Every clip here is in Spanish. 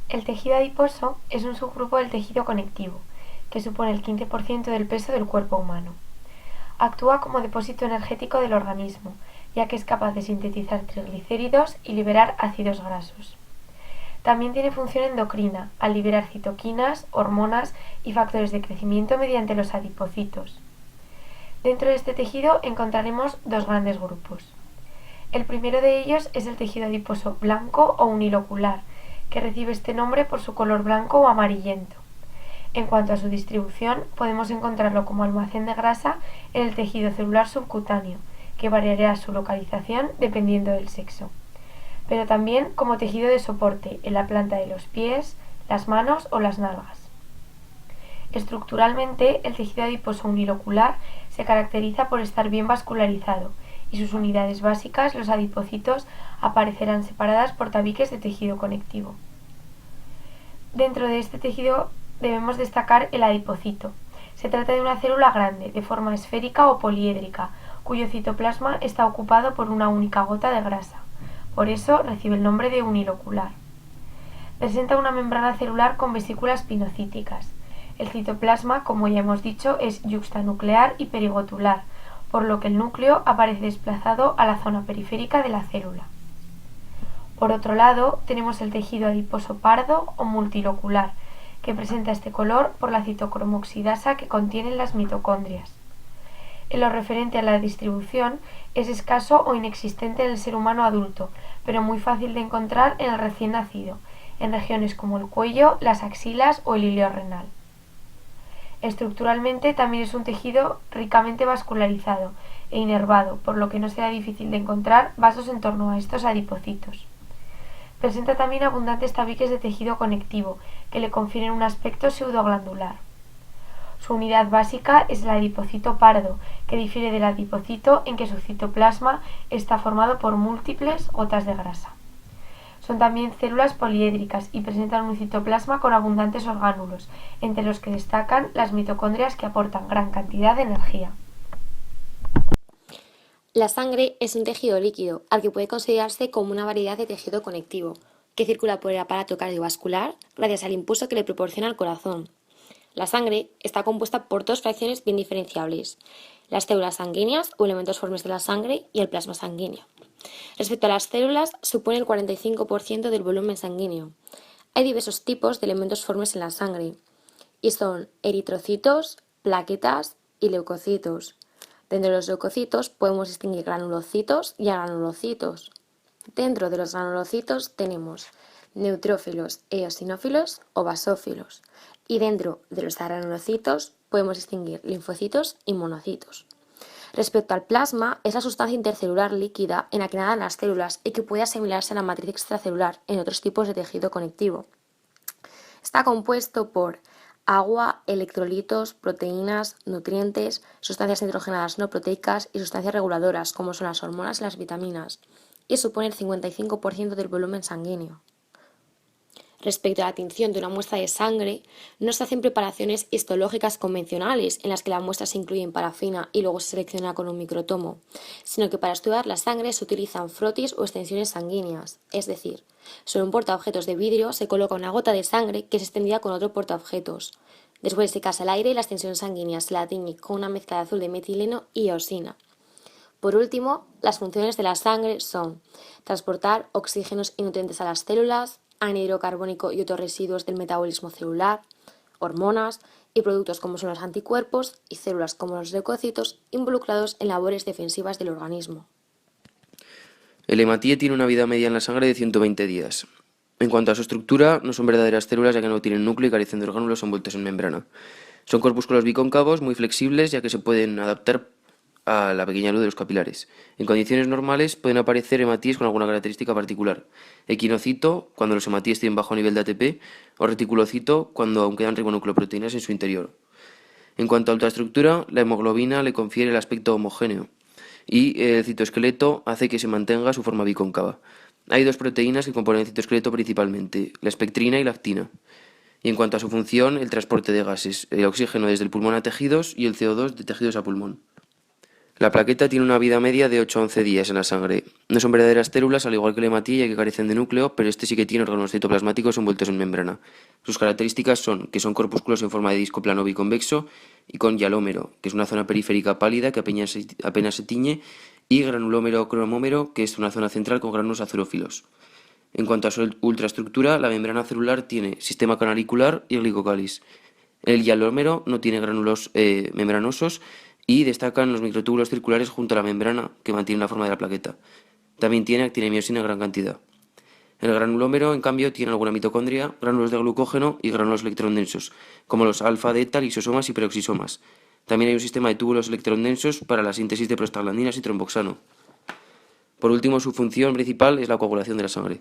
El tejido adiposo es un subgrupo del tejido conectivo, que supone el 15% del peso del cuerpo humano. Actúa como depósito energético del organismo, ya que es capaz de sintetizar triglicéridos y liberar ácidos grasos. También tiene función endocrina, al liberar citoquinas, hormonas y factores de crecimiento mediante los adipocitos. Dentro de este tejido encontraremos dos grandes grupos. El primero de ellos es el tejido adiposo blanco o unilocular, que recibe este nombre por su color blanco o amarillento. En cuanto a su distribución, podemos encontrarlo como almacén de grasa en el tejido celular subcutáneo, que variará su localización dependiendo del sexo, pero también como tejido de soporte en la planta de los pies, las manos o las nalgas. Estructuralmente, el tejido adiposo unilocular se caracteriza por estar bien vascularizado y sus unidades básicas, los adipocitos, aparecerán separadas por tabiques de tejido conectivo. Dentro de este tejido debemos destacar el adipocito. Se trata de una célula grande, de forma esférica o poliédrica, cuyo citoplasma está ocupado por una única gota de grasa. Por eso recibe el nombre de unilocular. Presenta una membrana celular con vesículas pinocíticas. El citoplasma, como ya hemos dicho, es yuxtanuclear y perigotular, por lo que el núcleo aparece desplazado a la zona periférica de la célula. Por otro lado, tenemos el tejido adiposo pardo o multilocular, que presenta este color por la citocromoxidasa que contienen las mitocondrias. En lo referente a la distribución, es escaso o inexistente en el ser humano adulto, pero muy fácil de encontrar en el recién nacido, en regiones como el cuello, las axilas o el ileo renal. Estructuralmente también es un tejido ricamente vascularizado e inervado, por lo que no será difícil de encontrar vasos en torno a estos adipocitos. Presenta también abundantes tabiques de tejido conectivo, que le confieren un aspecto pseudoglandular. Su unidad básica es el adipocito pardo, que difiere del adipocito en que su citoplasma está formado por múltiples gotas de grasa. Son también células poliédricas y presentan un citoplasma con abundantes orgánulos, entre los que destacan las mitocondrias que aportan gran cantidad de energía. La sangre es un tejido líquido, al que puede considerarse como una variedad de tejido conectivo, que circula por el aparato cardiovascular gracias al impulso que le proporciona el corazón. La sangre está compuesta por dos fracciones bien diferenciables: las células sanguíneas o elementos formes de la sangre y el plasma sanguíneo. Respecto a las células, supone el 45% del volumen sanguíneo. Hay diversos tipos de elementos formes en la sangre, y son eritrocitos, plaquetas y leucocitos. Dentro de los leucocitos podemos distinguir granulocitos y agranulocitos. Dentro de los granulocitos tenemos neutrófilos, eosinófilos o basófilos. Y dentro de los granulocitos podemos distinguir linfocitos y monocitos. Respecto al plasma, es la sustancia intercelular líquida en la que nadan las células y que puede asimilarse a la matriz extracelular en otros tipos de tejido conectivo. Está compuesto por agua, electrolitos, proteínas, nutrientes, sustancias nitrogenadas no proteicas y sustancias reguladoras, como son las hormonas y las vitaminas, y supone el 55% del volumen sanguíneo. Respecto a la tinción de una muestra de sangre, no se hacen preparaciones histológicas convencionales en las que la muestra se incluye en parafina y luego se selecciona con un microtomo, sino que para estudiar la sangre se utilizan frotis o extensiones sanguíneas, es decir, sobre un portaobjetos de vidrio se coloca una gota de sangre que es extendida con otro portaobjetos. Después se casa el aire y la extensión sanguínea se la tiñe con una mezcla de azul de metileno y eosina. Por último, las funciones de la sangre son transportar oxígenos y nutrientes a las células, anhídrido carbónico y otros residuos del metabolismo celular, hormonas y productos como son los anticuerpos y células como los leucocitos involucrados en labores defensivas del organismo. El hematíe tiene una vida media en la sangre de 120 días. En cuanto a su estructura, no son verdaderas células ya que no tienen núcleo y carecen de orgánulos envueltos en membrana. Son corpúsculos bicóncavos muy flexibles ya que se pueden adaptar a la pequeña luz de los capilares. En condiciones normales pueden aparecer hematíes con alguna característica particular: equinocito, cuando los hematíes tienen bajo nivel de ATP, o reticulocito, cuando aún quedan ribonucleoproteínas en su interior. En cuanto a ultraestructura, la hemoglobina le confiere el aspecto homogéneo y el citoesqueleto hace que se mantenga su forma bicóncava. Hay dos proteínas que componen el citoesqueleto principalmente, la espectrina y la actina. Y en cuanto a su función, el transporte de gases, el oxígeno desde el pulmón a tejidos y el CO2 de tejidos a pulmón. La plaqueta tiene una vida media de 8 a 11 días en la sangre. No son verdaderas células, al igual que la hematía, que carecen de núcleo, pero este sí que tiene órganos citoplasmáticos envueltos en membrana. Sus características son que son corpúsculos en forma de disco plano biconvexo y con hialómero, que es una zona periférica pálida que apenas se tiñe, y granulómero cromómero, que es una zona central con granos azurófilos. En cuanto a su ultraestructura, la membrana celular tiene sistema canalicular y glicocális. El hialómero no tiene gránulos membranosos y destacan los microtúbulos circulares junto a la membrana que mantiene la forma de la plaqueta. También tiene actinemiosina en gran cantidad. El granulómero, en cambio, tiene alguna mitocondria, gránulos de glucógeno y gránulos electrondensos, como los alfa-, lisosomas y peroxisomas. También hay un sistema de túbulos electrondensos para la síntesis de prostaglandinas y tromboxano. Por último, su función principal es la coagulación de la sangre.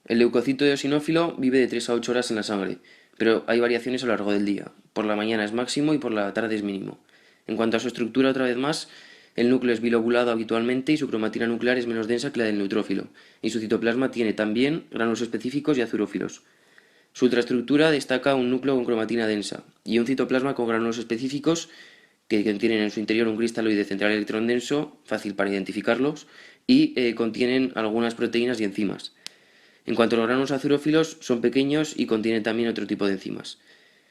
El leucocito eosinófilo vive de 3 a 8 horas en la sangre, pero hay variaciones a lo largo del día. Por la mañana es máximo y por la tarde es mínimo. En cuanto a su estructura, otra vez más, el núcleo es bilobulado habitualmente y su cromatina nuclear es menos densa que la del neutrófilo, y su citoplasma tiene también granulos específicos y azurófilos. Su ultraestructura destaca un núcleo con cromatina densa y un citoplasma con granulos específicos que contienen en su interior un cristaloide central electrón denso, fácil para identificarlos, y contienen algunas proteínas y enzimas. En cuanto a los granulos azurófilos, son pequeños y contienen también otro tipo de enzimas.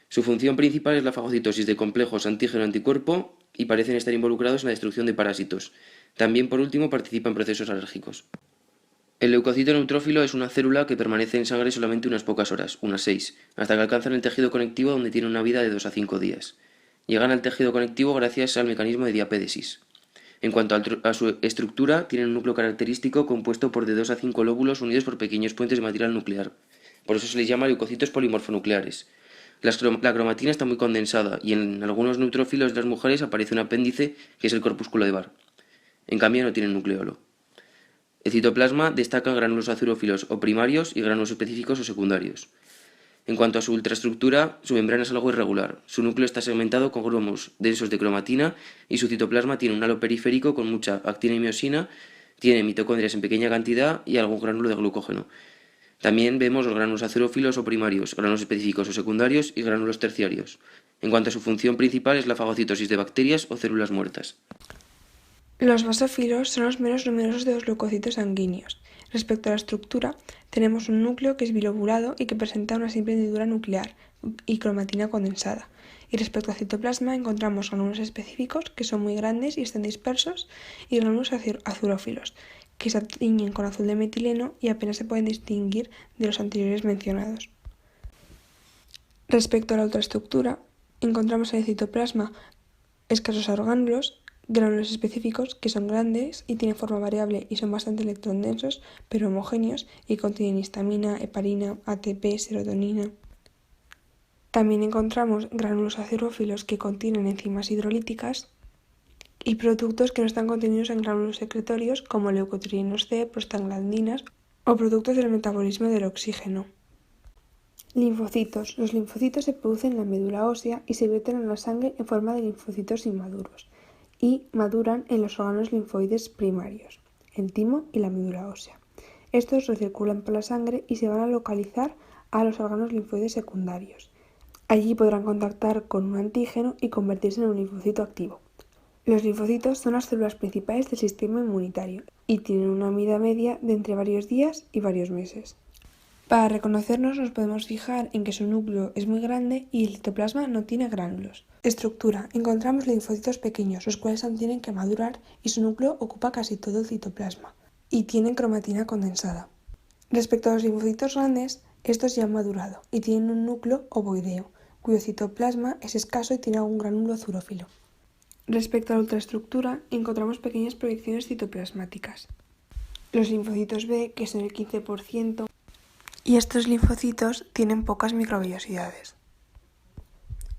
Su función principal es la fagocitosis de complejos antígeno-anticuerpo y parecen estar involucrados en la destrucción de parásitos. También, por último, participa en procesos alérgicos. El leucocito neutrófilo es una célula que permanece en sangre solamente unas pocas horas, unas 6, hasta que alcanzan el tejido conectivo, donde tiene una vida de 2 a 5 días. Llegan al tejido conectivo gracias al mecanismo de diapédesis. En cuanto a su estructura, tienen un núcleo característico compuesto por de 2 a 5 lóbulos unidos por pequeños puentes de material nuclear. Por eso se les llama leucocitos polimorfonucleares. La cromatina está muy condensada y en algunos neutrófilos de las mujeres aparece un apéndice que es el corpúsculo de Barr. En cambio no tienen nucleolo. El citoplasma destaca granulos azurófilos o primarios y granulos específicos o secundarios. En cuanto a su ultraestructura, su membrana es algo irregular. Su núcleo está segmentado con grumos densos de cromatina y su citoplasma tiene un halo periférico con mucha actina y miosina, tiene mitocondrias en pequeña cantidad y algún gránulo de glucógeno. También vemos los granulos azurófilos o primarios, granulos específicos o secundarios y granulos terciarios. En cuanto a su función principal es la fagocitosis de bacterias o células muertas. Los basófilos son los menos numerosos de los leucocitos sanguíneos. Respecto a la estructura, tenemos un núcleo que es bilobulado y que presenta una simple hendidura nuclear y cromatina condensada. Y respecto al citoplasma encontramos granulos específicos que son muy grandes y están dispersos y granulos azurófilos que se tiñen con azul de metileno y apenas se pueden distinguir de los anteriores mencionados. Respecto a la ultraestructura, encontramos en el citoplasma escasos orgánulos, granulos específicos que son grandes y tienen forma variable y son bastante electrondensos, pero homogéneos y contienen histamina, heparina, ATP, serotonina. También encontramos granulos azurófilos que contienen enzimas hidrolíticas y productos que no están contenidos en granulos secretorios como leucotrienos C, prostaglandinas o productos del metabolismo del oxígeno. Linfocitos. Los linfocitos se producen en la médula ósea y se vierten en la sangre en forma de linfocitos inmaduros y maduran en los órganos linfoides primarios, el timo y la médula ósea. Estos recirculan por la sangre y se van a localizar a los órganos linfoides secundarios. Allí podrán contactar con un antígeno y convertirse en un linfocito activo. Los linfocitos son las células principales del sistema inmunitario y tienen una vida media de entre varios días y varios meses. Para reconocernos nos podemos fijar en que su núcleo es muy grande y el citoplasma no tiene gránulos. Estructura. Encontramos linfocitos pequeños, los cuales aún tienen que madurar y su núcleo ocupa casi todo el citoplasma y tienen cromatina condensada. Respecto a los linfocitos grandes, estos ya han madurado y tienen un núcleo ovoideo, cuyo citoplasma es escaso y tiene algún gránulo azurófilo. Respecto a la ultraestructura, encontramos pequeñas proyecciones citoplasmáticas. Los linfocitos B, que son el 15%, y estos linfocitos tienen pocas microvellosidades.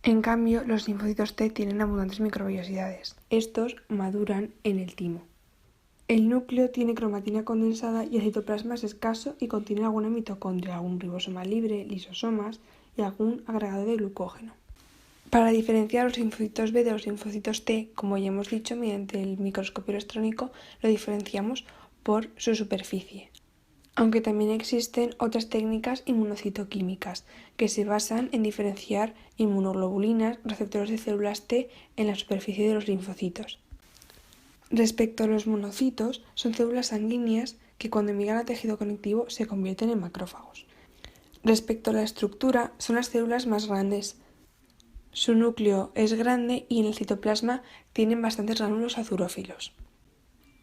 En cambio, los linfocitos T tienen abundantes microvellosidades. Estos maduran en el timo. El núcleo tiene cromatina condensada y el citoplasma es escaso y contiene alguna mitocondria, algún ribosoma libre, lisosomas y algún agregado de glucógeno. Para diferenciar los linfocitos B de los linfocitos T, como ya hemos dicho, mediante el microscopio electrónico lo diferenciamos por su superficie. Aunque también existen otras técnicas inmunocitoquímicas que se basan en diferenciar inmunoglobulinas, receptores de células T en la superficie de los linfocitos. Respecto a los monocitos, son células sanguíneas que cuando emigran a tejido conectivo se convierten en macrófagos. Respecto a la estructura, son las células más grandes. Su núcleo es grande y en el citoplasma tienen bastantes gránulos azurófilos.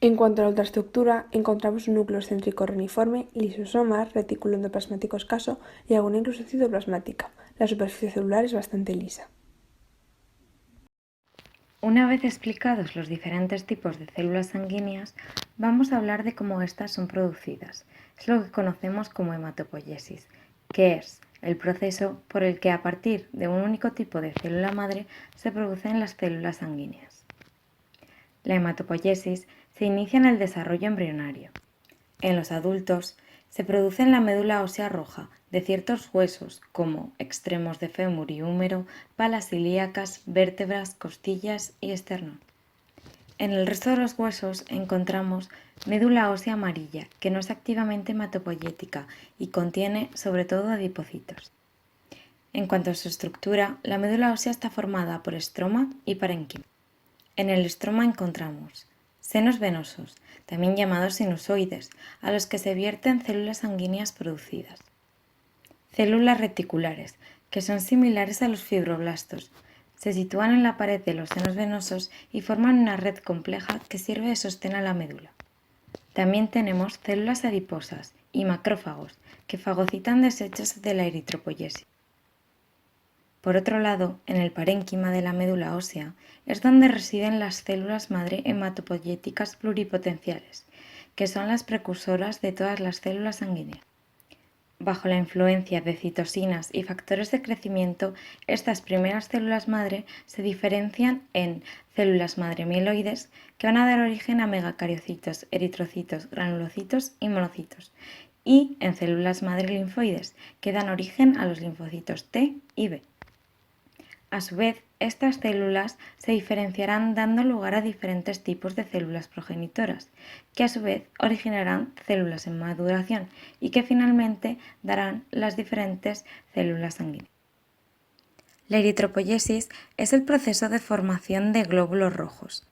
En cuanto a la ultraestructura, encontramos un núcleo céntrico reniforme, lisosomas, retículo endoplasmático escaso y alguna incluso citoplasmática. La superficie celular es bastante lisa. Una vez explicados los diferentes tipos de células sanguíneas, vamos a hablar de cómo éstas son producidas. Es lo que conocemos como hematopoiesis, que es el proceso por el que a partir de un único tipo de célula madre se producen las células sanguíneas. La hematopoiesis se inicia en el desarrollo embrionario. En los adultos se produce en la médula ósea roja de ciertos huesos como extremos de fémur y húmero, palas ilíacas, vértebras, costillas y esternón. En el resto de los huesos encontramos médula ósea amarilla, que no es activamente hematopoyética y contiene sobre todo adipocitos. En cuanto a su estructura, la médula ósea está formada por estroma y parénquima. En el estroma encontramos senos venosos, también llamados sinusoides, a los que se vierten células sanguíneas producidas. Células reticulares, que son similares a los fibroblastos. Se sitúan en la pared de los senos venosos y forman una red compleja que sirve de sostén a la médula. También tenemos células adiposas y macrófagos, que fagocitan desechos de la eritropoyesis. Por otro lado, en el parénquima de la médula ósea es donde residen las células madre hematopoyéticas pluripotenciales, que son las precursoras de todas las células sanguíneas. Bajo la influencia de citosinas y factores de crecimiento, estas primeras células madre se diferencian en células madre mieloides, que van a dar origen a megacariocitos, eritrocitos, granulocitos y monocitos, y en células madre linfoides, que dan origen a los linfocitos T y B. A su vez, estas células se diferenciarán dando lugar a diferentes tipos de células progenitoras, que a su vez originarán células en maduración y que finalmente darán las diferentes células sanguíneas. La eritropoyesis es el proceso de formación de glóbulos rojos.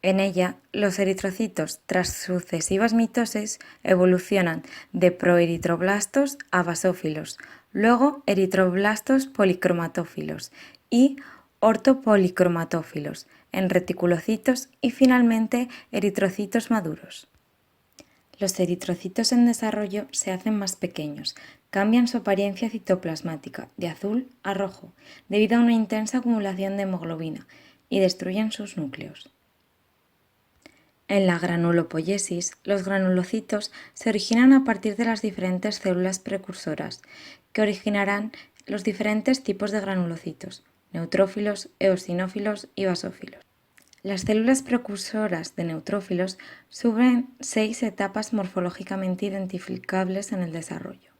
En ella, los eritrocitos, tras sucesivas mitosis, evolucionan de proeritroblastos a basófilos, luego eritroblastos policromatófilos y ortopolicromatófilos, en reticulocitos y finalmente eritrocitos maduros. Los eritrocitos en desarrollo se hacen más pequeños, cambian su apariencia citoplasmática de azul a rojo debido a una intensa acumulación de hemoglobina y destruyen sus núcleos. En la granulopoiesis, los granulocitos se originan a partir de las diferentes células precursoras, que originarán los diferentes tipos de granulocitos, neutrófilos, eosinófilos y basófilos. Las células precursoras de neutrófilos sufren 6 etapas morfológicamente identificables en el desarrollo: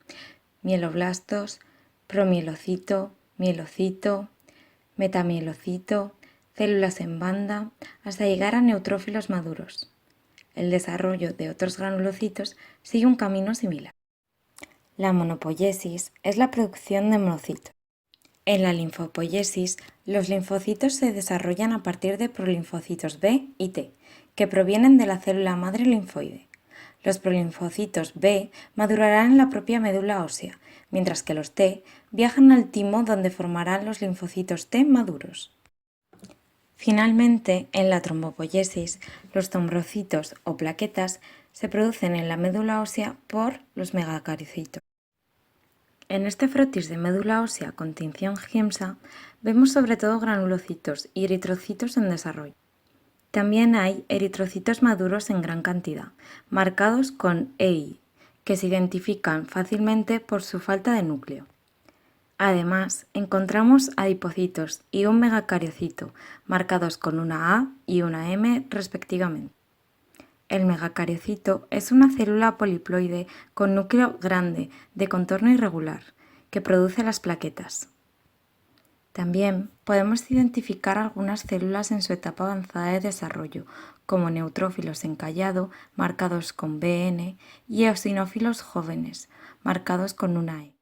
mieloblastos, promielocito, mielocito, metamielocito, células en banda, hasta llegar a neutrófilos maduros. El desarrollo de otros granulocitos sigue un camino similar. La monopoiesis es la producción de monocitos. En la linfopoiesis, los linfocitos se desarrollan a partir de prolinfocitos B y T, que provienen de la célula madre linfoide. Los prolinfocitos B madurarán en la propia médula ósea, mientras que los T viajan al timo donde formarán los linfocitos T maduros. Finalmente, en la trombopoiesis, los trombocitos o plaquetas se producen en la médula ósea por los megacariocitos. En este frotis de médula ósea con tinción Giemsa vemos sobre todo granulocitos y eritrocitos en desarrollo. También hay eritrocitos maduros en gran cantidad, marcados con EI, que se identifican fácilmente por su falta de núcleo. Además, encontramos adipocitos y un megacariocito, marcados con una A y una M respectivamente. El megacariocito es una célula poliploide con núcleo grande, de contorno irregular, que produce las plaquetas. También podemos identificar algunas células en su etapa avanzada de desarrollo, como neutrófilos en callado, marcados con BN, y eosinófilos jóvenes, marcados con una E.